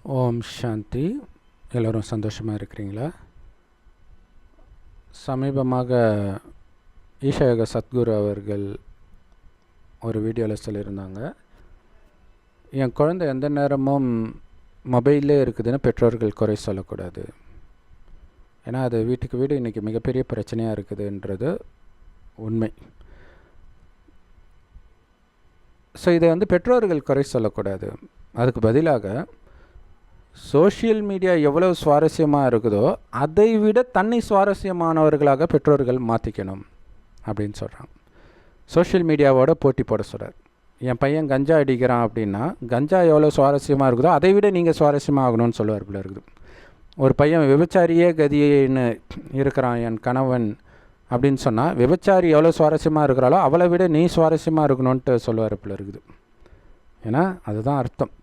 ஓம் சாந்தி. எல்லோரும் சந்தோஷமாக இருக்கிறீங்களா? சமீபமாக ஈஷாயோக சத்குரு அவர்கள் ஒரு வீடியோவில் சொல்லியிருந்தாங்க, என் குழந்தை எந்த நேரமும் மொபைல்லே இருக்குதுன்னு பெற்றோர்கள் குறை சொல்லக்கூடாது. ஏன்னா அது வீட்டுக்கு வீடு இன்றைக்கி மிகப்பெரிய பிரச்சனையாக இருக்குதுன்றது உண்மை. ஸோ இதை பெற்றோர்கள் குறை சொல்லக்கூடாது. அதுக்கு பதிலாக சோஷியல் மீடியா எவ்வளவு சுவாரஸ்யமாக இருக்குதோ அதை விட தன்னை சுவாரஸ்யமானவர்களாக பெற்றோர்கள் மாற்றிக்கணும் அப்படின்னு சொல்கிறாங்க. சோஷியல் மீடியாவோட போட்டி போட சொல்கிறார். என் பையன் கஞ்சா அடிக்கிறான் அப்படின்னா கஞ்சா எவ்வளோ சுவாரஸ்யமாக இருக்குதோ அதை விட நீங்கள் சுவாரஸ்யமாக ஆகணும்னு சொல்லுவார் போல இருக்குது. ஒரு பையன் விபச்சாரியே கதின்னு இருக்கிறான் என் கணவன் அப்படின்னு சொன்னால் விபச்சாரி எவ்வளோ சுவாரஸ்யமாக இருக்கிறாளோ அவளை விட நீ சுவாரஸ்யமாக இருக்கணும்ன்ட்டு சொல்லுவார் போல இருக்குது. ஏன்னா அதுதான் அர்த்தம்.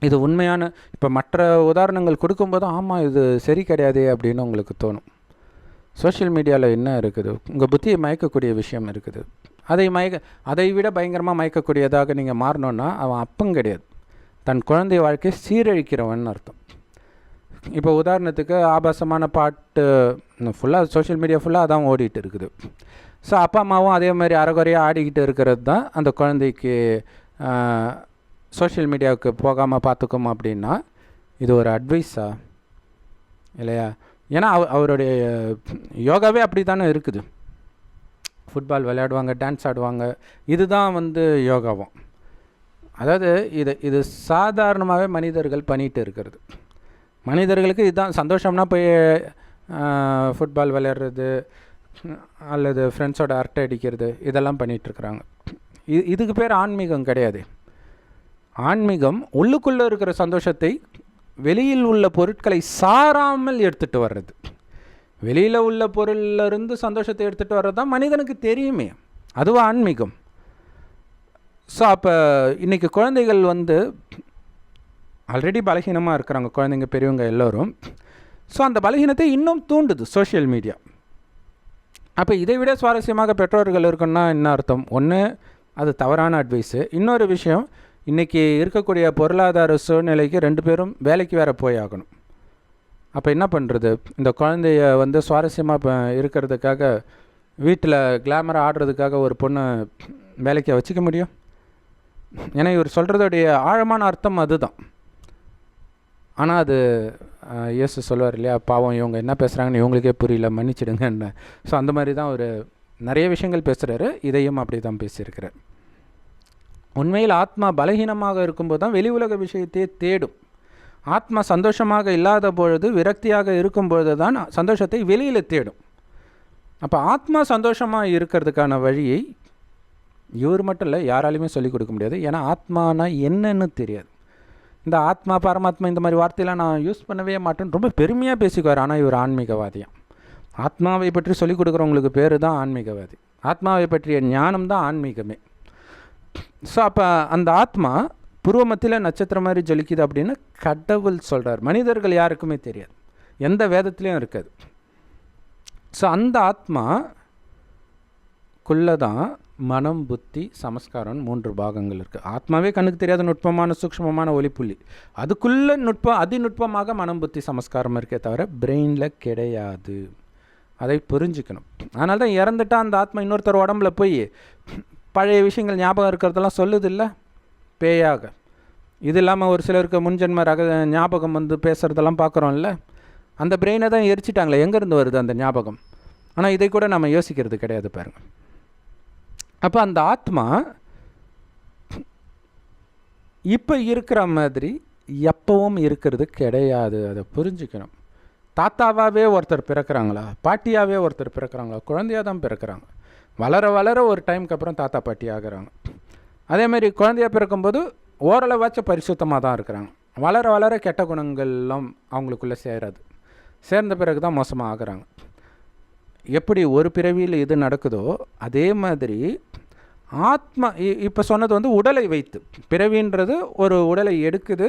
இது உண்மையான இப்போ மற்ற உதாரணங்கள் கொடுக்கும்போது ஆமாம் இது சரி கிடையாது அப்படின்னு உங்களுக்கு தோணும். சோஷியல் மீடியாவில் என்ன இருக்குது, உங்கள் புத்தியை மயக்கக்கூடிய விஷயம் இருக்குது. அதை விட பயங்கரமாக மயக்கக்கூடியதாக நீங்கள் மாறணுன்னா அவன் அப்பம் கிடையாது, தன் குழந்தை வாழ்க்கையை சீரழிக்கிறவன் அர்த்தம். இப்போ உதாரணத்துக்கு ஆபாசமான பாட்டு ஃபுல்லாக சோஷியல் மீடியா ஃபுல்லாக அதான் ஓடிட்டு இருக்குது. ஸோ அப்பா அம்மாவும் அதே மாதிரி அரைகுறையாக ஆடிக்கிட்டு இருக்கிறது தான் அந்த குழந்தைக்கு சோஷியல் மீடியாவுக்கு போகாமல் பார்த்துக்கும் அப்படின்னா இது ஒரு அட்வைஸா இல்லையா? ஏன்னா அவருடைய யோகாவே அப்படி தானே இருக்குது. ஃபுட்பால் விளையாடுவாங்க, டான்ஸ் ஆடுவாங்க, இதுதான் யோகாவும். அதாவது இது சாதாரணமாகவே மனிதர்கள் பண்ணிகிட்டு இருக்கிறது. மனிதர்களுக்கு இதுதான் சந்தோஷம்னா போய் ஃபுட்பால் விளையாடுறது அல்லது ஃப்ரெண்ட்ஸோட அரட்டை அடிக்கிறது இதெல்லாம் பண்ணிகிட்ருக்குறாங்க. இதுக்கு பேர் ஆன்மீகம் கிடையாது. ஆன்மீகம் உள்ளுக்குள்ளே இருக்கிற சந்தோஷத்தை வெளியில் உள்ள பொருட்களை சாராமல் எடுத்துகிட்டு வர்றது. வெளியில் உள்ள பொருளிலிருந்து சந்தோஷத்தை எடுத்துகிட்டு வர்றது தான் மனிதனுக்கு தெரியுமே, அதுவும் ஆன்மீகம். ஸோ அப்போ இன்றைக்கி குழந்தைகள் ஆல்ரெடி பலகீனமாக இருக்கிறாங்க, குழந்தைங்க பெரியவங்க எல்லோரும். ஸோ அந்த பலகீனத்தை இன்னும் தூண்டுது சோஷியல் மீடியா. அப்போ இதை விட சுவாரஸ்யமாக பெற்றோர்கள் இருக்குன்னா என்ன அர்த்தம்? ஒன்று அது தவறான அட்வைஸு. இன்னொரு விஷயம், இன்றைக்கி இருக்கக்கூடிய பொருளாதார சூழ்நிலைக்கு 2 பேரும் வேலைக்கு வேறு போய் ஆகணும். அப்போ என்ன பண்ணுறது? இந்த குழந்தைய சுவாரஸ்யமாக இருக்கிறதுக்காக வீட்டில் கிளாமராக ஆடுறதுக்காக ஒரு பொண்ணை வேலைக்கு வச்சுக்க முடியும்? ஏன்னா இவர் சொல்கிறதுடைய ஆழமான அர்த்தம் அதுதான். ஆனால் அது இயேசு சொல்லுவார் இல்லையா, பாவம் இவங்க என்ன பேசுகிறாங்கன்னு இவங்களுக்கே புரியல, மன்னிச்சிடுங்கன்னு. ஸோ அந்த மாதிரி தான் ஒரு நிறைய விஷயங்கள் பேசுகிறாரு, இதையும் அப்படி தான் பேசியிருக்கிறார். உண்மையில் ஆத்மா பலகீனமாக இருக்கும்போது தான் வெளி உலக விஷயத்தையே தேடும். ஆத்மா சந்தோஷமாக இல்லாத பொழுது, விரக்தியாக இருக்கும்பொழுது தான் சந்தோஷத்தை வெளியில் தேடும். அப்போ ஆத்மா சந்தோஷமாக இருக்கிறதுக்கான வழியை இவர் மட்டும் இல்லை, யாராலையுமே சொல்லிக் கொடுக்க முடியாது. ஏன்னா ஆத்மானா என்னன்னு தெரியாது. இந்த ஆத்மா பரமாத்மா இந்த மாதிரி வார்த்தையெல்லாம் நான் யூஸ் பண்ணவே மாட்டேன்னு ரொம்ப பெருமையாக பேசிக்குவார். ஆனால் இவர் ஆன்மீகவாதியாம். ஆத்மாவை பற்றி சொல்லிக் கொடுக்குறவங்களுக்கு பேர் தான் ஆன்மீகவாதி. ஆத்மாவை பற்றிய ஞானம் தான் ஆன்மீகமே. ஸோ அப்போ அந்த ஆத்மா பூர்வ மத்தியில் நட்சத்திரம் மாதிரி ஜொலிக்குது அப்படின்னு கடவுள் சொல்கிறார். மனிதர்கள் யாருக்குமே தெரியாது, எந்த வேதத்துலேயும் இருக்காது. ஸோ அந்த ஆத்மாக்குள்ளே தான் மனம், புத்தி, சமஸ்காரம் 3 பாகங்கள் இருக்குது. ஆத்மாவே கண்ணுக்கு தெரியாத நுட்பமான சூக்ஷ்மமான ஒளிப்புள்ளி, அதுக்குள்ளே அதிநுட்பமாக மனம், புத்தி, சமஸ்காரம் இருக்கே தவிர பிரெயினில் கிடையாது. அதை புரிஞ்சுக்கணும். அதனால தான் இறந்துட்டால் அந்த ஆத்மா இன்னொருத்தர் உடம்புல போய் பழைய விஷயங்கள் ஞாபகம் இருக்கிறதெல்லாம் சொல்லுது இல்லை, பேயாக. இது இல்லாமல் ஒரு சிலருக்கு முன்ஜென்ம ஞாபகம் பேசுகிறதெல்லாம் பார்க்குறோம்ல, அந்த பிரெயினை தான் எரிச்சிட்டாங்களே, எங்கேருந்து வருது அந்த ஞாபகம்? ஆனால் இதை கூட நம்ம யோசிக்கிறது கிடையாது பாருங்கள். அப்போ அந்த ஆத்மா இப்போ இருக்கிற மாதிரி எப்பவும் இருக்கிறது கிடையாது. அதை புரிஞ்சுக்கணும். தாத்தாவாகவே ஒருத்தர் பிறக்கிறாங்களா, பாட்டியாகவே ஒருத்தர் பிறக்கிறாங்களா? குழந்தையாக தான் பிறக்கிறாங்க. வளர வளர ஒரு டைமுக்கு அப்புறம் தாத்தா பாட்டி ஆகிறாங்க. அதேமாதிரி குழந்தையாக பிறக்கும்போது ஓரளவாச்சும் பரிசுத்தமாக தான் இருக்கிறாங்க. வளர வளர கெட்ட குணங்கள்லாம் அவங்களுக்குள்ளே சேர்ந்த பிறகு தான் மோசமாக ஆகிறாங்க. எப்படி ஒரு பிறவியில் இது நடக்குதோ அதே மாதிரி ஆத்மா இப்போ சொன்னது உடலை வைத்து, பிறவின்றது ஒரு உடலை எடுக்குது,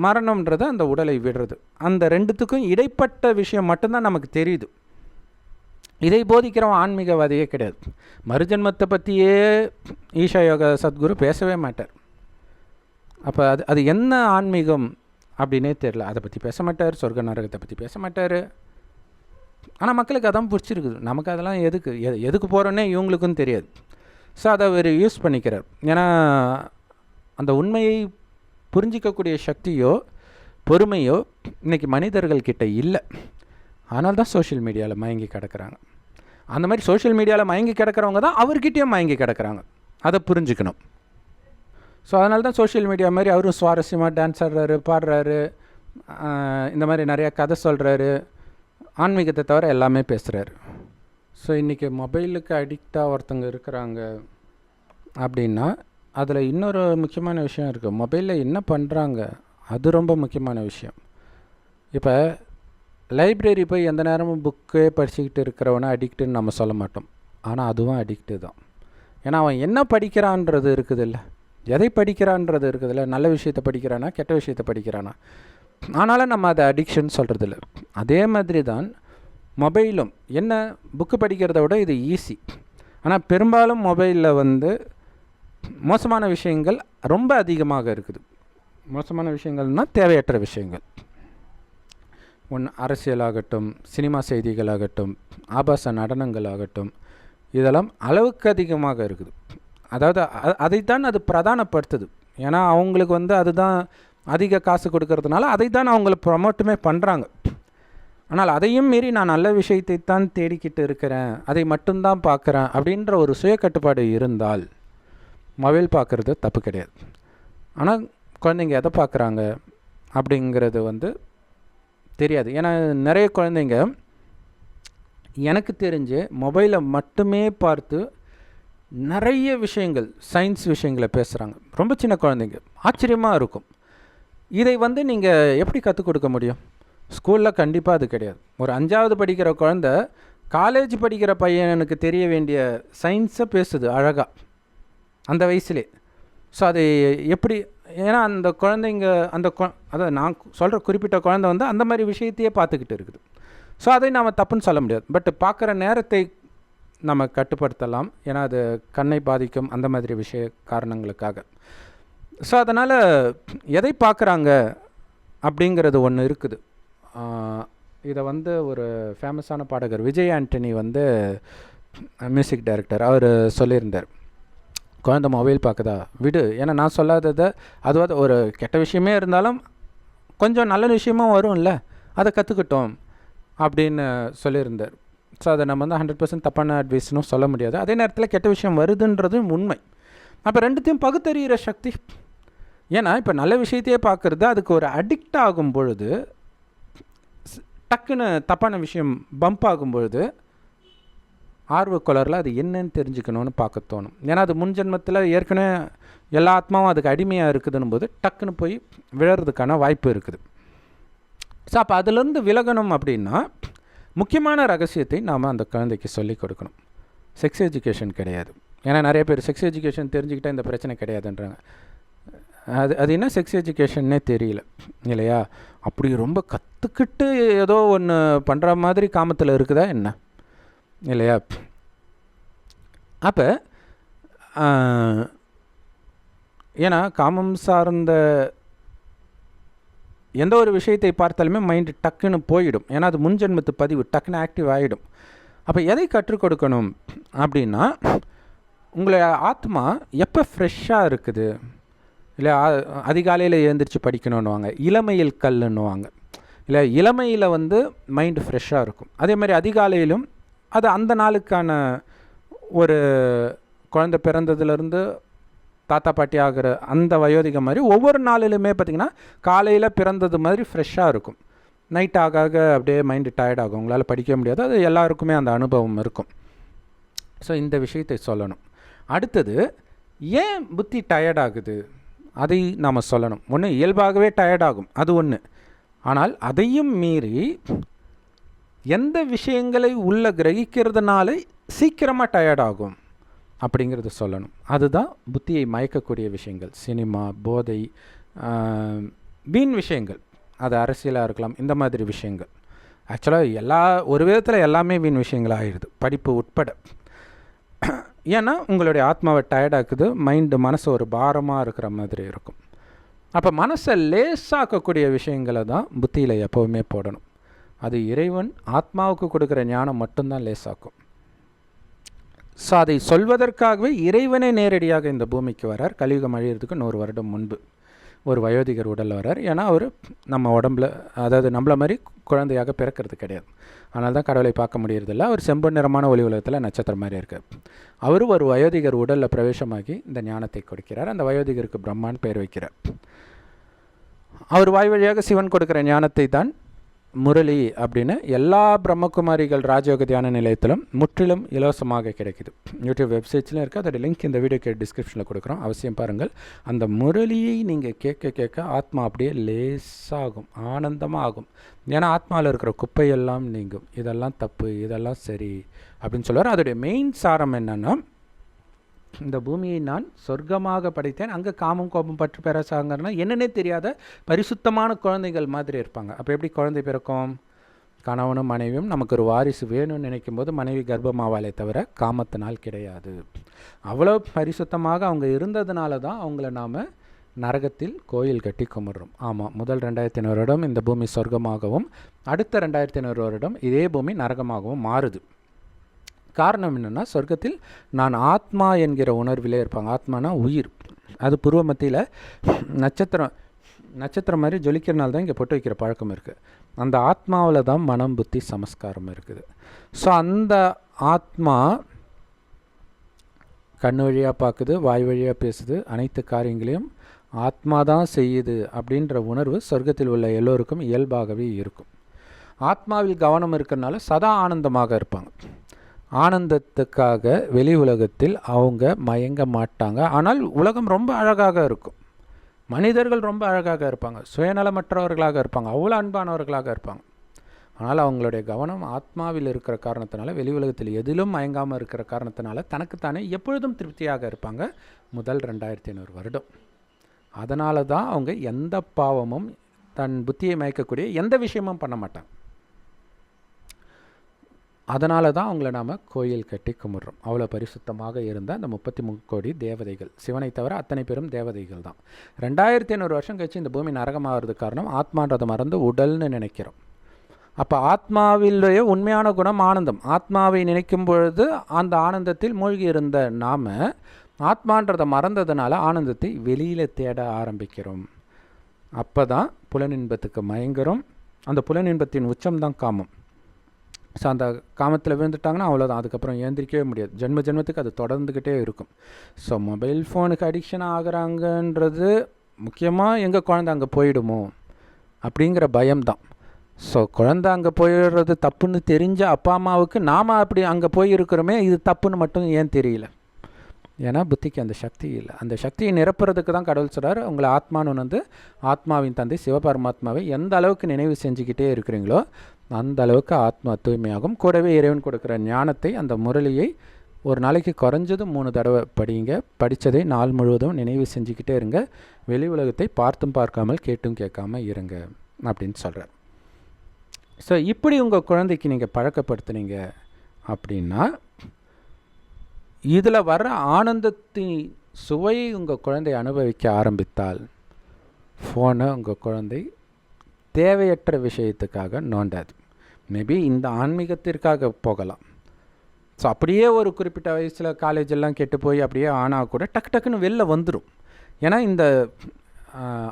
மரணம்ன்றது அந்த உடலை விடுறது. அந்த ரெண்டுத்துக்கும் இடைப்பட்ட விஷயம் மட்டும்தான் நமக்கு தெரியுது. இதை போதிக்கிறவன் ஆன்மீகவாதியே கிடையாது. மறுஜன்மத்தை பற்றியே ஈஷா யோக சத்குரு பேசவே மாட்டார். அப்போ அது அது என்ன ஆன்மீகம் அப்படின்னே தெரில. அதை பற்றி பேச மாட்டார், சொர்க்க நரகத்தை பற்றி பேச மாட்டார். ஆனால் மக்களுக்கு அதான் பிடிச்சிருக்குது. நமக்கு அதெல்லாம் எதுக்கு போகிறோன்னே இவங்களுக்கும் தெரியாது. ஸோ அதை அவர் யூஸ் பண்ணிக்கிறார். ஏன்னா அந்த உண்மையை புரிஞ்சிக்கக்கூடிய சக்தியோ பொறுமையோ இன்றைக்கி மனிதர்கள்கிட்ட இல்லை. அதனால தான் சோஷியல் மீடியாவில் மயங்கி கிடக்கிறாங்க. அந்த மாதிரி சோஷியல் மீடியாவில் மயங்கி கிடக்கிறவங்க தான் அவர்கிட்டயும் மயங்கி கிடக்கிறாங்க. அதை புரிஞ்சுக்கணும். ஸோ அதனால தான் சோஷியல் மீடியா மாதிரி அவரும் சுவாரஸ்யமாக டான்ஸ் ஆடுறாரு, பாடுறாரு, இந்த மாதிரி நிறையா கதை சொல்கிறாரு, ஆன்மீகத்தை தவிர எல்லாமே பேசுகிறாரு. ஸோ இன்றைக்கி மொபைலுக்கு அடிக்டாக ஒருத்தங்க இருக்கிறாங்க அப்படின்னா அதில் இன்னொரு முக்கியமான விஷயம் இருக்குது. மொபைலில் என்ன பண்ணுறாங்க அது ரொம்ப முக்கியமான விஷயம். இப்போ லைப்ரரி போய் எந்த நேரமும் புக்கே படிச்சுக்கிட்டு இருக்கிறவனை அடிக்ட்டுன்னு நம்ம சொல்ல மாட்டோம். ஆனால் அதுவும் அடிக்ட்டு தான். ஏன்னா அவன் என்ன படிக்கிறான்றது இருக்குது இல்லை, எதை படிக்கிறான்றது இருக்குது இல்லை. நல்ல விஷயத்தை படிக்கிறானா கெட்ட விஷயத்தை படிக்கிறானா, ஆனாலும் நம்ம அதை அடிக்ஷன் சொல்கிறது இல்லை. அதே மாதிரி தான் மொபைலும். என்ன புக்கு படிக்கிறத விட இது ஈஸி. ஆனால் பெரும்பாலும் மொபைலில் மோசமான விஷயங்கள் ரொம்ப அதிகமாக இருக்குது. மோசமான விஷயங்கள்னால் தேவையற்ற விஷயங்கள். அரசியலாகட்டும், சினிமா செய்திகளாகட்டும், ஆபாச நடனங்களாகட்டும், இதெல்லாம் அளவுக்கு அதிகமாக இருக்குது. அதாவது அதைத்தான் அது பிரதானப்படுத்துது. ஏன்னா அவங்களுக்கு அதுதான் அதிக காசு கொடுக்கறதுனால அதைத்தான் அவங்கள ப்ரொமோட்டுமே பண்ணுறாங்க. ஆனால் அதையும் மீறி நான் நல்ல விஷயத்தை தான் தேடிக்கிட்டு இருக்கிறேன், அதை மட்டும்தான் பார்க்குறேன் அப்படின்ற ஒரு சுய கட்டுப்பாடு இருந்தால் மொபைல் பார்க்குறது தப்பு கிடையாது. ஆனால் குழந்தைங்க எதை பார்க்குறாங்க அப்படிங்கிறது தெரியாது. ஏன்னா நிறைய குழந்தைங்க எனக்கு தெரிஞ்சு மொபைலை மட்டுமே பார்த்து நிறைய விஷயங்கள், சயின்ஸ் விஷயங்களை பேசுகிறாங்க. ரொம்ப சின்ன குழந்தைங்க. ஆச்சரியமாக இருக்கும். இதை நீங்கள் எப்படி கற்றுக் கொடுக்க முடியும்? ஸ்கூலில் கண்டிப்பாக அது கிடையாது. ஒரு 5வது படிக்கிற குழந்தை காலேஜ் படிக்கிற பையனுக்கு தெரிய வேண்டிய சயின்ஸை பேசுது அழகாக அந்த வயசுலே. ஸோ அது எப்படி? ஏன்னா அந்த குழந்தைங்க அதாவது நான் சொல்கிற குறிப்பிட்ட குழந்தை அந்த மாதிரி விஷயத்தையே பார்த்துக்கிட்டு இருக்குது. ஸோ அதை நாம் தப்புன்னு சொல்ல முடியாது. பட் பார்க்குற நேரத்தை நம்ம கட்டுப்படுத்தலாம். ஏன்னா அது கண்ணை பாதிக்கும், அந்த மாதிரி விஷய காரணங்களுக்காக. ஸோ அதனால் எதை பார்க்குறாங்க அப்படிங்கிறது ஒன்று இருக்குது. இதை ஒரு ஃபேமஸான பாடகர் விஜய் ஆண்டனி மியூசிக் டைரக்டர், அவர் சொல்லியிருந்தார், குழந்தை மொபைல் பார்க்குதா விடு. ஏன்னா நான் சொல்லாததை அதுவாது ஒரு கெட்ட விஷயமே இருந்தாலும் கொஞ்சம் நல்ல விஷயமும் வரும்ல, அதை கற்றுக்கிட்டோம் அப்படின்னு சொல்லியிருந்தார். ஸோ அதை நம்ம 100% தப்பான அட்வைஸ்னும் சொல்ல முடியாது. அதே நேரத்தில் கெட்ட விஷயம் வருதுன்றதும் உண்மை. அப்போ ரெண்டுத்தையும் பகுத்தறிகிற சக்தி. ஏன்னா இப்போ நல்ல விஷயத்தையே பார்க்குறது அதுக்கு ஒரு அடிக்ட் ஆகும் பொழுது, டக்குன்னு தப்பான விஷயம் பம்ப் ஆகும் பொழுது ஆர்வக்கொலரில் அது என்னன்னு தெரிஞ்சுக்கணும்னு பார்க்க தோணும். ஏன்னா அது முன்ஜென்மத்தில் ஏற்கனவே எல்லா ஆத்மாவும் அதுக்கு அடிமையாக இருக்குதுன்னு போது டக்குன்னு போய் விழறதுக்கான வாய்ப்பு இருக்குது. ஸோ அப்போ அதுலேருந்து விலகணும் அப்படின்னா முக்கியமான ரகசியத்தை நாம் அந்த குழந்தைக்கு சொல்லிக் கொடுக்கணும். செக்ஸ் எஜுகேஷன் கிடையாது. ஏன்னா நிறைய பேர் செக்ஸ் எஜுகேஷன் தெரிஞ்சுக்கிட்டால் இந்த பிரச்சனை கிடையாதுன்றாங்க. அது என்ன செக்ஸ் எஜுகேஷன்னே தெரியல இல்லையா? அப்படி ரொம்ப கற்றுக்கிட்டு ஏதோ ஒன்று பண்ணுற மாதிரி காமத்தில் இருக்குதா என்ன இல்லையா? அப்போ ஏன்னா காமம் சார்ந்த எந்த ஒரு விஷயத்தை பார்த்தாலுமே மைண்டு டக்குன்னு போயிடும். ஏன்னா அது முன்ஜென்மத்து பதிவு டக்குன்னு ஆக்டிவ் ஆகிடும். அப்போ எதை கற்றுக் கொடுக்கணும் அப்படின்னா, உங்களை ஆத்மா எப்போ ஃப்ரெஷ்ஷாக இருக்குது இல்லை, அதிகாலையில் எழுந்திரிச்சு படிக்கணுன்னுவாங்க, இளமையில் கல்லுன்னுவாங்க இல்லை, இளமையில் மைண்டு ஃப்ரெஷ்ஷாக இருக்கும். அதே மாதிரி அதிகாலையிலும் அது அந்த நாளுக்கான ஒரு குழந்தை பிறந்ததுலேருந்து தாத்தா பாட்டி ஆகிற அந்த வயோதிகம் மாதிரி ஒவ்வொரு நாளிலுமே பார்த்திங்கன்னா காலையில் பிறந்தது மாதிரி ஃப்ரெஷ்ஷாக இருக்கும். நைட் ஆக ஆக அப்படியே மைண்டு டயர்ட் ஆகும், உங்களால் படிக்க முடியாது. அது எல்லாருக்குமே அந்த அனுபவம் இருக்கும். ஸோ இந்த விஷயத்தை சொல்லணும். அடுத்தது, ஏன் புத்தி டயர்ட் ஆகுது அதை நாம் சொல்லணும். ஒன்று இயல்பாகவே டயர்ட் ஆகும், அது ஒன்று. ஆனால் அதையும் மீறி எந்த விஷயங்களை உள்ள கிரகிக்கிறதுனால சீக்கிரமாக டயர்ட் ஆகும் அப்படிங்கிறது சொல்லணும். அதுதான் புத்தியை மயக்கக்கூடிய விஷயங்கள். சினிமா, போதை, வீண் விஷயங்கள், அது அரசியலாக இருக்கலாம், இந்த மாதிரி விஷயங்கள். ஆக்சுவலாக ஒரு விதத்தில் எல்லாமே வீண் விஷயங்கள் ஆகிடுது, படிப்பு உட்பட. ஏன்னா உங்களுடைய ஆத்மாவை டயர்டாக்குது, மைண்டு மனசு ஒரு பாரமாக இருக்கிற மாதிரி இருக்கும். அப்போ மனசை லேசாக்கக்கூடிய விஷயங்களை தான் புத்தியில் எப்போவுமே போடணும். அது இறைவன் ஆத்மாவுக்கு கொடுக்குற ஞானம் மட்டும்தான் லேசாக்கும். ஸோ அதை சொல்வதற்காகவே இறைவனே நேரடியாக இந்த பூமிக்கு வரார். கலியுகம் அழியிறதுக்கு 100 வருடம் முன்பு ஒரு வயோதிகர் உடலில் வரார். ஏன்னா அவர் நம்ம உடம்புல, அதாவது நம்மள மாதிரி குழந்தையாக பிறக்கிறது கிடையாது. அதனால தான் கடவுளை பார்க்க முடியறதில்ல. அவர் செம்பு நிறமான ஒளி உலகத்தில் நட்சத்திரம் மாதிரி இருக்கார். அவர் ஒரு வயோதிகர் உடலில் பிரவேசமாகி இந்த ஞானத்தை கொடுக்கிறார். அந்த வயோதிகருக்கு பிரம்மான்னு பெயர் வைக்கிறார். அவர் வாய் வழியாக சிவன் கொடுக்குற ஞானத்தை தான் முரளி அப்படின்னு எல்லா பிரம்மகுமாரிகள் ராஜயோக தியான நிலையத்திலும் முற்றிலும் இலவசமாக கிடைக்குது. யூடியூப் வெப்சைட்ஸ்லையும் இருக்குது. அதோட லிங்க் இந்த வீடியோக்கு டிஸ்கிரிப்ஷனில் கொடுக்குறோம், அவசியம் பாருங்கள். அந்த முரளியை நீங்கள் கேட்க கேட்க ஆத்மா அப்படியே லேசாகும், ஆனந்தமாக ஆகும். ஏன்னா ஆத்மாவில் இருக்கிற குப்பையெல்லாம் நீங்கும். இதெல்லாம் தப்பு, இதெல்லாம் சரி அப்படின்னு சொல்லுவார். அதோடைய மெயின் சாரம் என்னென்னா, இந்த பூமியை நான் சொர்க்கமாக படைத்தேன், அங்கே காமம் கோபம் பற்று பேராசாங்கன்னா என்னன்னே தெரியாத பரிசுத்தமான குழந்தைகள் மாதிரி இருப்பாங்க. அப்போ எப்படி குழந்தை பிறக்கும்? கணவனும் மனைவியும் நமக்கு ஒரு வாரிசு வேணும்னு நினைக்கும் போது மனைவி கர்ப்பமாவாலே தவிர காமத்தினால் கிடையாது. அவ்வளோ பரிசுத்தமாக அவங்க இருந்ததுனால தான் அவங்கள நாம் நரகத்தில் கோயில் கட்டி கும்பிட்றோம். ஆமாம், முதல் 2500 வருடம் இந்த பூமி சொர்க்கமாகவும் அடுத்த 2500 வருடம் இதே பூமி நரகமாகவும் மாறுது. காரணம் என்னென்னா, சொர்க்கத்தில் நான் ஆத்மா என்கிற உணர்விலே இருப்பாங்க. ஆத்மானா உயிர். அது பூர்வ மத்தியில் நட்சத்திரம் மாதிரி ஜொலிக்கிறனால தான் இங்கே பொட்டு வைக்கிற பழக்கம் இருக்குது. அந்த ஆத்மாவில் தான் மனம் புத்தி சமஸ்காரம் இருக்குது. ஸோ அந்த ஆத்மா கண் வழியாக பார்க்குது, வாய் வழியாக பேசுது, அனைத்து காரியங்களையும் ஆத்மா தான் செய்யுது அப்படின்ற உணர்வு சொர்க்கத்தில் உள்ள எல்லோருக்கும் இயல்பாகவே இருக்கும். ஆத்மாவில் கவனம் இருக்கிறனால சதா ஆனந்தமாக இருப்பாங்க. ஆனந்தத்துக்காக வெளி உலகத்தில் அவங்க மயங்க மாட்டாங்க. ஆனால் உலகம் ரொம்ப அழகாக இருக்கும், மனிதர்கள் ரொம்ப அழகாக இருப்பாங்க, சுயநலமற்றவர்களாக இருப்பாங்க, அவ்வளோ அன்பானவர்களாக இருப்பாங்க. ஆனால் அவங்களுடைய கவனம் ஆத்மாவில் இருக்கிற காரணத்தினால, வெளி உலகத்தில் எதிலும் மயங்காமல் இருக்கிற காரணத்தினால தனக்குத்தானே எப்பொழுதும் திருப்தியாக இருப்பாங்க முதல் 2500 வருடம். அதனால தான் அவங்க எந்த பாவமும், தன் புத்தியை மயக்கக்கூடிய எந்த விஷயமும் பண்ண மாட்டாங்க. அதனால தான் அவங்கள நாம் கோயில் கட்டி கும்பிட்றோம். அவ்வளோ பரிசுத்தமாக இருந்த அந்த 33 கோடி தேவதைகள், சிவனை தவிர அத்தனை பேரும் தேவதைகள் தான். 2500 வருஷம் கழிச்சு இந்த பூமி நரகமாகிறதுக்கு காரணம் ஆத்மான்றதை மறந்து உடல்னு நினைக்கிறோம். அப்போ ஆத்மாவிலேயே உண்மையான குணம் ஆனந்தம். ஆத்மாவை நினைக்கும் பொழுது அந்த ஆனந்தத்தில் மூழ்கி இருந்த நாம் ஆத்மான்றதை மறந்ததுனால ஆனந்தத்தை வெளியில் தேட ஆரம்பிக்கிறோம். அப்போ தான் புலனின்பத்துக்கு மயங்குறோம். அந்த புலனின்பத்தின் உச்சம்தான் காமம். ஸோ அந்த காமத்தில் விழுந்துட்டாங்கன்னா அவ்வளோதான், அதுக்கப்புறம் ஏந்திரிக்கவே முடியாது. ஜென்மத்துக்கு அது தொடர்ந்துக்கிட்டே இருக்கும். ஸோ மொபைல் ஃபோனுக்கு அடிக்ஷன் ஆகுறாங்கன்றது முக்கியமாக எங்கள் குழந்தை அங்கே போயிடுமோ அப்படிங்கிற பயம்தான். ஸோ குழந்தை அங்கே போயிடுறது தப்புன்னு தெரிஞ்ச அப்பா அம்மாவுக்கு நாம் அப்படி அங்கே போயிருக்கிறோமே இது தப்புன்னு மட்டும் ஏன் தெரியல? ஏன்னா புத்திக்கு அந்த சக்தி இல்லை. அந்த சக்தியை நிரப்புறதுக்கு தான் கடவுள் சொல்கிறார், உங்களை ஆத்மான்னு உணர்ந்து ஆத்மாவின் தந்தை சிவபரமாத்மாவை எந்த அளவுக்கு நினைவு செஞ்சுக்கிட்டே இருக்கிறீங்களோ அந்த அளவுக்கு ஆத்மா தூய்மையாகும். கூடவே இறைவன் கொடுக்குற ஞானத்தை, அந்த முரளியை ஒரு நாளைக்கு குறைஞ்சது 3 தடவை படிங்க. படித்ததை நாள் முழுவதும் நினைவு செஞ்சுக்கிட்டே இருங்க. வெளி உலகத்தை பார்த்தும் பார்க்காமல் கேட்டும் கேட்காமல் இருங்க அப்படின்னு சொல்கிறார். ஸோ இப்படி உங்கள் குழந்தைக்கு நீங்கள் பழக்கப்படுத்துனீங்க அப்படின்னா இதில் வர்ற ஆனந்தத்தின் சுவையை உங்கள் குழந்தை அனுபவிக்க ஆரம்பித்தால் ஃபோனை உங்கள் குழந்தை தேவையற்ற விஷயத்துக்காக நோண்டாது. மேபி இந்த ஆன்மீகத்திற்காக போகலாம். ஸோ அப்படியே ஒரு குறிப்பிட்ட வயசில் காலேஜெல்லாம் கெட்டு போய் அப்படியே ஆனால் கூட டக்குன்னு வெளில வந்துடும். ஏன்னா இந்த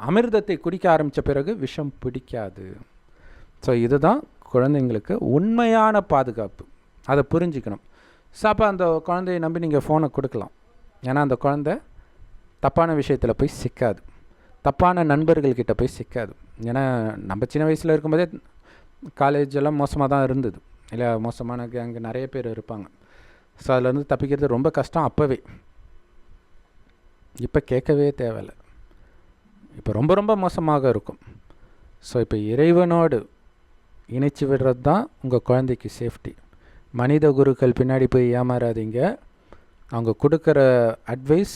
அமிர்தத்தை குடிக்க ஆரம்பித்த பிறகு விஷம் பிடிக்காது. ஸோ இதுதான் குழந்தைங்களுக்கு உண்மையான பாதுகாப்பு. அதை புரிஞ்சுக்கணும். ஸோ அப்போ அந்த குழந்தையை நம்பி நீங்கள் ஃபோனை கொடுக்கலாம். ஏன்னா அந்த குழந்தை தப்பான விஷயத்தில் போய் சிக்காது, தப்பான நண்பர்கள்கிட்ட போய் சிக்காது. ஏன்னா நம்ம சின்ன வயசில் இருக்கும்போதே காலேஜெல்லாம் மோசமாக தான் இருந்தது இல்லை, மோசமான அங்கே நிறைய பேர் இருப்பாங்க. ஸோ அதுலேருந்து தப்பிக்கிறது ரொம்ப கஷ்டம் அப்போவே. இப்போ கேட்கவே தேவையில்லை, இப்போ ரொம்ப ரொம்ப மோசமாக இருக்கும். ஸோ இப்போ இறைவனோடு இணைச்சி விடுறது தான் உங்கள் குழந்தைக்கு சேஃப்டி. மனித குருக்கள் பின்னாடி போய் ஏமாறாதீங்க. அவங்க கொடுக்குற அட்வைஸ்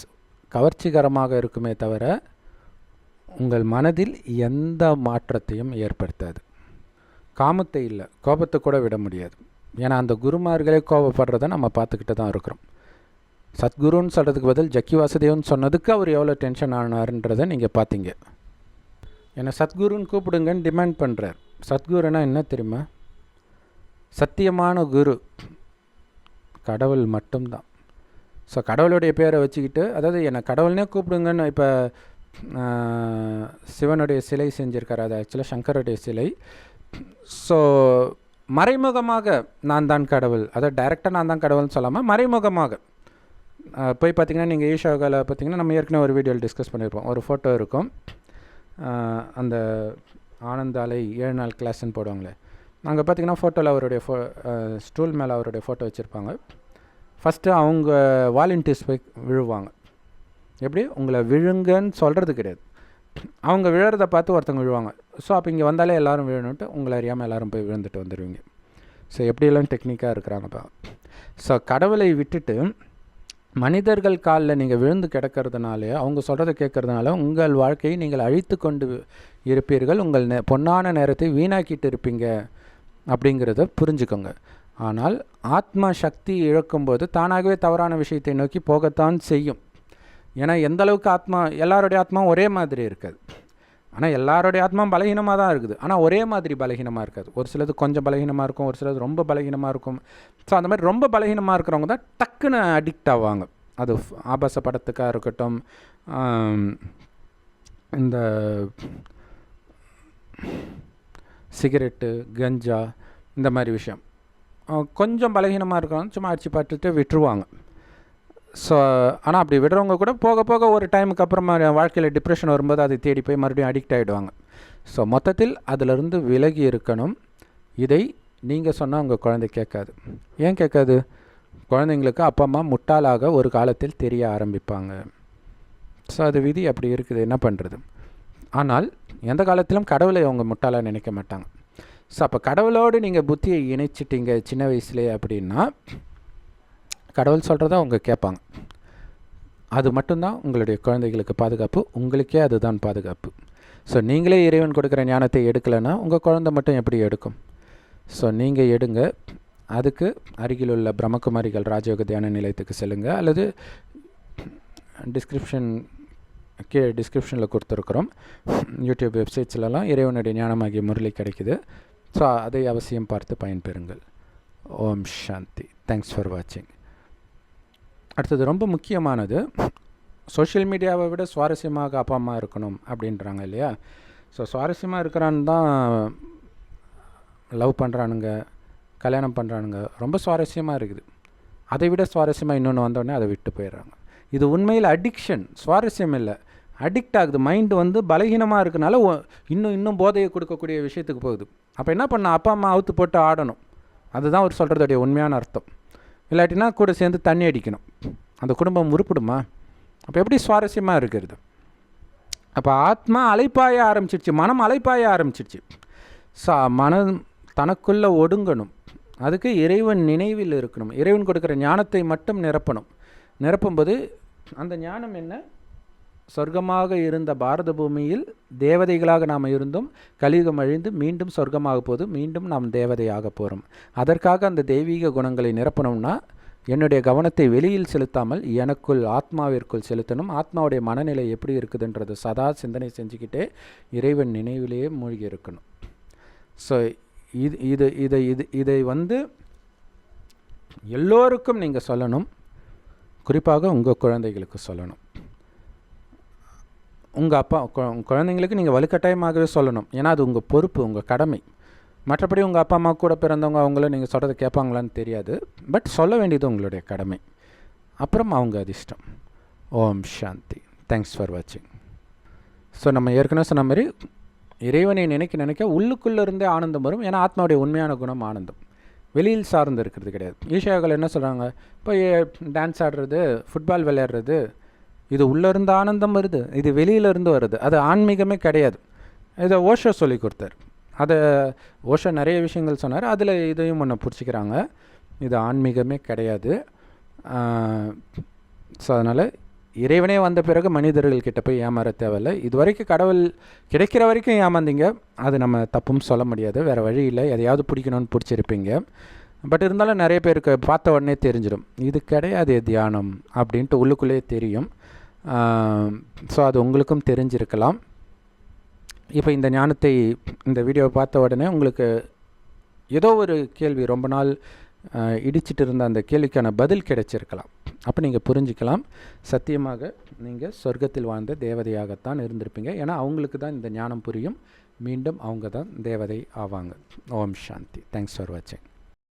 கவர்ச்சிகரமாக இருக்குமே தவிர உங்கள் மனதில் எந்த மாற்றத்தையும் ஏற்படுத்தாது. காமத்தை இல்லை, கோபத்தை கூட விட முடியாது. ஏன்னா அந்த குருமார்களே கோபப்படுறத நம்ம பார்த்துக்கிட்டு தான் இருக்கிறோம். சத்குருன்னு சொல்கிறதுக்கு பதில் ஜக்கி வாசுதேவன் சொன்னதுக்கு அவர் எவ்வளோ டென்ஷன் ஆனார்ன்றதை நீங்கள் பார்த்தீங்க. என்னை சத்குருன்னு கூப்பிடுங்கன்னு டிமாண்ட் பண்ணுறார். சத்குருன்னா என்ன தெரியுமா? சத்தியமான குரு கடவுள் மட்டும்தான். ஸோ கடவுளுடைய பேரை வச்சுக்கிட்டு, அதாவது என்னை கடவுள்னே கூப்பிடுங்கன்னு இப்போ சிவனுடைய சிலை செஞ்சுருக்காரு, அது ஆக்சுவலாக சங்கருடைய சிலை. ஸோ மறைமுகமாக நான் தான் கடவுள், அதாவது டைரெக்டாக நான் தான் கடவுள்னு சொல்லாமல் மறைமுகமாக போய் பார்த்திங்கன்னா, நீங்கள் ஈஷாவில் பார்த்திங்கன்னா, நம்ம ஏற்கனவே ஒரு வீடியோவில் டிஸ்கஸ் பண்ணியிருப்போம். ஒரு ஃபோட்டோ இருக்கும், அந்த ஆனந்த அலை 7 நாள் கிளாஸ்ன்னு போடுவாங்களே, அங்கே பார்த்திங்கன்னா ஃபோட்டோவில் அவருடைய ஸ்டூல் மேலே அவருடைய ஃபோட்டோ வச்சுருப்பாங்க. ஃபஸ்ட்டு அவங்க வாலண்டியர்ஸ் போய் விழுவாங்க. எப்படி? உங்களை விழுங்கன்னு சொல்கிறது கிடையாது, அவங்க விழுறதை பார்த்து ஒருத்தவங்க விழுவாங்க. ஸோ அப்போ இங்கே வந்தாலே எல்லோரும் விழணுன்ட்டு உங்களை அறியாமல் எல்லோரும் போய் விழுந்துட்டு வந்துடுவீங்க. ஸோ எப்படியெல்லாம் டெக்னிக்காக இருக்கிறாங்கப்பா. ஸோ கடவுளை விட்டுட்டு மனிதர்கள் காலில் நீங்கள் விழுந்து கிடக்கிறதுனாலே, அவங்க சொல்கிறத கேட்கறதுனால உங்கள் வாழ்க்கையை நீங்கள் அழித்து கொண்டு இருப்பீர்கள், உங்கள் பொன்னான நேரத்தை வீணாக்கிட்டு இருப்பீங்க அப்படிங்கிறத புரிஞ்சுக்கோங்க. ஆனால் ஆத்மா சக்தி இழக்கும்போது தானாகவே தவறான விஷயத்தை நோக்கி போகத்தான் செய்யும். ஏன்னா எந்த அளவுக்கு ஆத்மா, எல்லாருடைய ஆத்மாவும் ஒரே மாதிரி இருக்காது. ஆனால் எல்லாருடைய ஆத்மா பலகீனமாக தான் இருக்குது, ஆனால் ஒரே மாதிரி பலகீனமாக இருக்காது. ஒரு சிலது கொஞ்சம் பலகீனமாக இருக்கும், ஒரு சிலது ரொம்ப பலகீனமாக இருக்கும். ஸோ அந்த மாதிரி ரொம்ப பலகீனமாக இருக்கிறவங்க தான் டக்குன்னு அடிக்ட் ஆவாங்க. அது ஆபாச படத்துக்காக இருக்கட்டும், இந்த சிகரெட்டு, கஞ்சா, இந்த மாதிரி விஷயம். கொஞ்சம் பலகீனமாக இருக்கிறவங்க சும்மா அடிச்சு பார்த்துட்டு விட்டுருவாங்க. ஸோ ஆனால் அப்படி விடுறவங்க கூட போக போக ஒரு டைமுக்கு அப்புறமா வாழ்க்கையில் டிப்ரெஷன் வரும்போது அதை தேடி போய் மறுபடியும் அடிக்ட் ஆகிடுவாங்க. ஸோ மொத்தத்தில் அதிலிருந்து விலகி இருக்கணும். இதை நீங்கள் சொன்னால் உங்கள் குழந்தை கேட்காது. ஏன் கேட்காது? குழந்தைங்களுக்கு அப்பா அம்மா முட்டாளாக ஒரு காலத்தில் தெரிய ஆரம்பிப்பாங்க. ஸோ அது விதி அப்படி இருக்குது, என்ன பண்ணுறது? ஆனால் எந்த காலத்திலும் கடவுளை அவங்க முட்டாளாக நினைக்க மாட்டாங்க. ஸோ அப்போ கடவுளோடு நீங்கள் புத்தியை இணைச்சிட்டிங்க சின்ன வயசுலேயே அப்படின்னா, கடவுள் சொல்கிறத அவங்க கேட்பாங்க. அது மட்டும்தான் உங்களுடைய குழந்தைகளுக்கு பாதுகாப்பு, உங்களுக்கே அதுதான் பாதுகாப்பு. ஸோ நீங்களே இறைவன் கொடுக்குற ஞானத்தை எடுக்கலைன்னா உங்கள் குழந்தை மட்டும் எப்படி எடுக்கும்? ஸோ நீங்கள் எடுங்க. அதுக்கு அருகில் உள்ள பிரம்மகுமாரிகள் ராஜயோக தியான நிலையத்துக்கு செல்லுங்கள், அல்லது டிஸ்கிரிப்ஷனில் கொடுத்துருக்குறோம் யூடியூப் வெப்சைட்ஸ்லலாம் இறைவனுடைய ஞானமாகிய முரளி கிடைக்குது. ஸோ அதை அவசியம் பார்த்து பயன்பெறுங்கள். ஓம் சாந்தி. தேங்க்ஸ் ஃபார் வாட்சிங். அடுத்தது ரொம்ப முக்கியமானது, சோஷியல் மீடியாவை விட சுவாரஸ்யமாக அப்பா அம்மா இருக்கணும் அப்படின்றாங்க இல்லையா? ஸோ சுவாரஸ்யமாக இருக்கிறான்னு தான் லவ் பண்ணுறானுங்க, கல்யாணம் பண்ணுறானுங்க, ரொம்ப சுவாரஸ்யமாக இருக்குது. அதை விட சுவாரஸ்யமாக இன்னொன்று வந்தோடனே அதை விட்டு போயிடுறாங்க. இது உண்மையில் அடிக்ஷன், சுவாரஸ்யம் இல்லை, அடிக்ட் ஆகுது. மைண்டு பலகீனமாக இருக்கனால இன்னும் போதையை கொடுக்கக்கூடிய விஷயத்துக்கு போகுது. அப்போ என்ன பண்ண, அப்பா அம்மா அவுத்து போட்டு ஆடணும். அதுதான் அவர் சொல்கிறதுடைய உண்மையான அர்த்தம். இல்லாட்டினா கூட சேர்ந்து தண்ணி அடிக்கணும். அந்த குடும்பம் உருப்பிடுமா? அப்போ எப்படி சுவாரஸ்யமாக இருக்கிறது? அப்போ ஆத்மா அலைப்பாய ஆரம்பிச்சிடுச்சு, மனம் அலைப்பாய ஆரம்பிச்சிடுச்சு. மனம் தனக்குள்ளே ஒடுங்கணும். அதுக்கு இறைவன் நினைவில் இருக்கணும். இறைவன் கொடுக்குற ஞானத்தை மட்டும் நிரப்பும்போது அந்த ஞானம் என்ன? சொர்க்கமாக இருந்த பாரத பூமியில் தேவதைகளாக நாம் இருந்தோம், கலியுகம் அழிந்து மீண்டும் சொர்க்கமாக போது, மீண்டும் நாம் தேவதையாக போகிறோம். அதற்காக அந்த தெய்வீக குணங்களை நிரப்பணும்னா என்னுடைய கவனத்தை வெளியில் செலுத்தாமல் எனக்குள் ஆத்மாவிற்குள் செலுத்தணும். ஆத்மாவுடைய மனநிலை எப்படி இருக்குதுன்றது சதா சிந்தனை செஞ்சுக்கிட்டே இறைவன் நினைவிலேயே மூழ்கி இருக்கணும். ஸோ இதை எல்லோருக்கும் நீங்கள் சொல்லணும், குறிப்பாக உங்கள் குழந்தைகளுக்கு சொல்லணும். உங்கள் குழந்தைங்களுக்கு நீங்கள் வலுக்கட்டாயமாகவே சொல்லணும். ஏன்னா அது உங்கள் பொறுப்பு, உங்கள் கடமை. மற்றபடி உங்கள் அப்பா அம்மா கூட பிறந்தவங்க அவங்களும் நீங்கள் சொல்கிறத கேட்பாங்களான்னு தெரியாது. பட் சொல்ல வேண்டியது உங்களுடைய கடமை. அப்புறம் அவங்க அதிர்ஷ்டம். ஓம் சாந்தி. தேங்க்ஸ் ஃபார் வாட்சிங். ஸோ நம்ம ஏற்கனவே சொன்ன மாதிரி இறைவனை நினைக்க உள்ளுக்குள்ளே இருந்தே ஆனந்தம் வரும். ஏன்னா ஆத்மாவுடைய உண்மையான குணம் ஆனந்தம், வெளியில் சார்ந்து இருக்கிறது கிடையாது. ஈஷாக்கள் என்ன சொல்கிறாங்க, இப்போ டான்ஸ் ஆடுறது, ஃபுட்பால் விளையாடுறது, இது உள்ளேருந்து ஆனந்தம் வருது, இது வெளியிலேருந்து வருது. அது ஆன்மீகமே கிடையாது. இதை ஓஷோ சொல்லி கொடுத்தார். அதை ஓஷோ நிறைய விஷயங்கள் சொன்னார், அதில் இதையும் ஒன்று பிடிச்சிக்கிறாங்க. இது ஆன்மீகமே கிடையாது. ஸோ அதனால் இறைவனே வந்த பிறகு மனிதர்கள்கிட்ட போய் ஏமாற தேவையில்லை. இது வரைக்கும் கடவுள் கிடைக்கிற வரைக்கும் ஏமாந்தீங்க, அது நம்ம தப்பும் சொல்ல முடியாது, வேறு வழி இல்லை. எதையாவது பிடிக்கணும்னு பிடிச்சிருப்பீங்க. பட் இருந்தாலும் நிறைய பேருக்கு பார்த்த உடனே தெரிஞ்சிடும் இது கிடையாது தியானம் அப்படின்ட்டு, உள்ளுக்குள்ளேயே தெரியும். ஸோ அது உங்களுக்கும் தெரிஞ்சிருக்கலாம். இப்போ இந்த ஞானத்தை, இந்த வீடியோவை பார்த்த உடனே உங்களுக்கு ஏதோ ஒரு கேள்வி ரொம்ப நாள் இடிச்சிட்டு இருந்த அந்த கேள்விக்கான பதில் கிடைச்சிருக்கலாம். அப்போ நீங்கள் புரிஞ்சிக்கலாம், சத்தியமாக நீங்கள் சொர்க்கத்தில் வாழ்ந்த தேவதையாகத்தான் இருந்திருப்பீங்க. ஏன்னா அவங்களுக்கு தான் இந்த ஞானம் புரியும், மீண்டும் அவங்க தான் தேவதை ஆவாங்க. ஓம் சாந்தி. தேங்க்ஸ் ஃபார் வாட்சிங்.